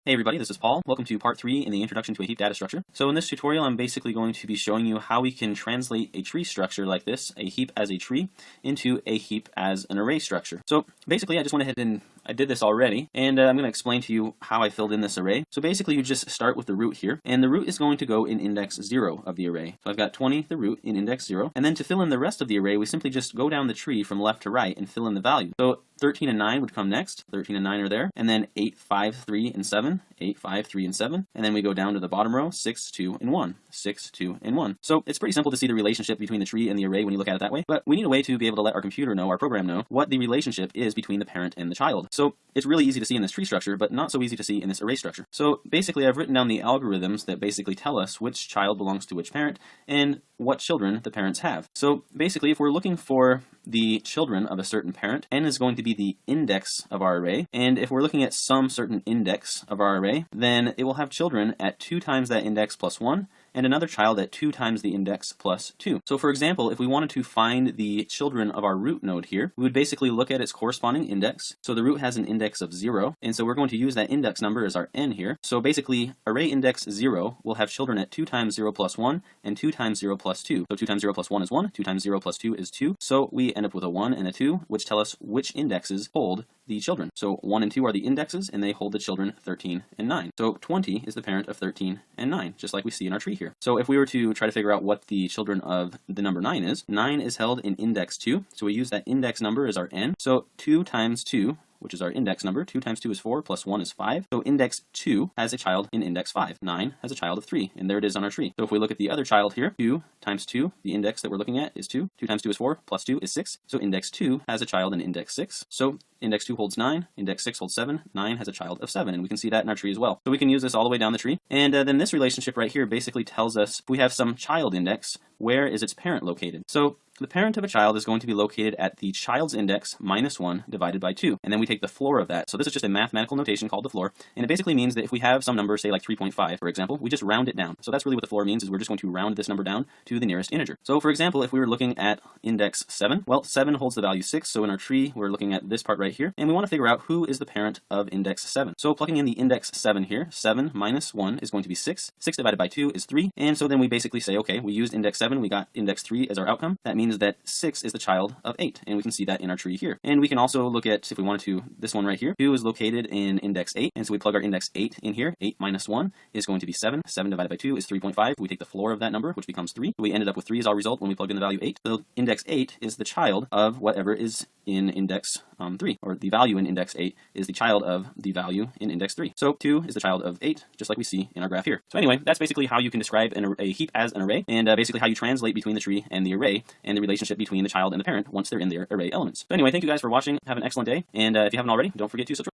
Hey everybody, this is Paul. Welcome to part 3 in the introduction to a heap data structure. So in this tutorial, I'm basically going to be showing you how we can translate a tree structure like this, a heap as a tree, into a heap as an array structure. So basically, I just went ahead and I did this already, and I'm going to explain to you how I filled in this array. So basically, you just start with the root here, and the root is going to go in index 0 of the array. So I've got 20, the root, in index 0, and then to fill in the rest of the array, we simply just go down the tree from left to right and fill in the value. So 13 and 9 would come next. 13 and 9 are there. And then 8, 5, 3, and 7. 8, 5, 3, and 7. And then we go down to the bottom row, 6, 2, and 1. 6, 2, and 1. So it's pretty simple to see the relationship between the tree and the array when you look at it that way. But we need a way to be able to let our computer know, our program know, what the relationship is between the parent and the child. So it's really easy to see in this tree structure, but not so easy to see in this array structure. So basically, I've written down the algorithms that basically tell us which child belongs to which parent and what children the parents have. So basically, if we're looking for the children of a certain parent, n is going to be the index of our array, and if we're looking at some certain index of our array, then it will have children at 2 times that index plus 1, and another child at 2 times the index plus 2. So for example, if we wanted to find the children of our root node here, we would basically look at its corresponding index. So the root has an index of 0, and so we're going to use that index number as our n here. So basically, array index 0 will have children at 2 times 0 plus 1, and 2 times 0 plus 2. So 2 times 0 plus 1 is 1, 2 times 0 plus 2 is 2. So we end up with a 1 and a 2, which tell us which indexes hold the children. So 1 and 2 are the indexes, and they hold the children 13 and 9. So 20 is the parent of 13 and 9, just like we see in our tree here. So if we were to try to figure out what the children of the number 9 is, 9 is held in index 2. So we use that index number as our n. So 2 times 2, which is our index number. 2 times 2 is 4, plus 1 is 5. So index 2 has a child in index 5. 9 has a child of 3, and there it is on our tree. So if we look at the other child here, 2 times 2, the index that we're looking at is 2. 2 times 2 is 4, plus 2 is 6. So index 2 has a child in index 6. So index 2 holds 9, index 6 holds 7, 9 has a child of 7, and we can see that in our tree as well. So we can use this all the way down the tree. And then this relationship right here basically tells us if we have some child index, where is its parent located? So the parent of a child is going to be located at the child's index minus 1 divided by 2. And then we take the floor of that. So this is just a mathematical notation called the floor. And it basically means that if we have some number, say like 3.5, for example, we just round it down. So that's really what the floor means, is we're just going to round this number down to the nearest integer. So for example, if we were looking at index 7, well, 7 holds the value 6. So in our tree, we're looking at this part right here. And we want to figure out who is the parent of index 7. So plugging in the index 7 here, 7 minus 1 is going to be 6. 6 divided by 2 is 3. And so then we basically say, okay, we used index 7, we got index 3 as our outcome. That means that 6 is the child of 8, and we can see that in our tree here. And we can also look at, if we wanted to, this one right here, 2 is located in index 8, and so we plug our index 8 in here. 8 minus 1 is going to be 7. 7 divided by 2 is 3.5. We take the floor of that number, which becomes 3. We ended up with 3 as our result when we plugged in the value 8. So index 8 is the child of whatever is in index 3, or the value in index 8 is the child of the value in index 3. So 2 is the child of 8, just like we see in our graph here. So anyway, that's basically how you can describe a heap as an array, and basically how you translate between the tree and the array, and the relationship between the child and the parent once they're in their array elements. So anyway, thank you guys for watching. Have an excellent day, and if you haven't already, don't forget to subscribe.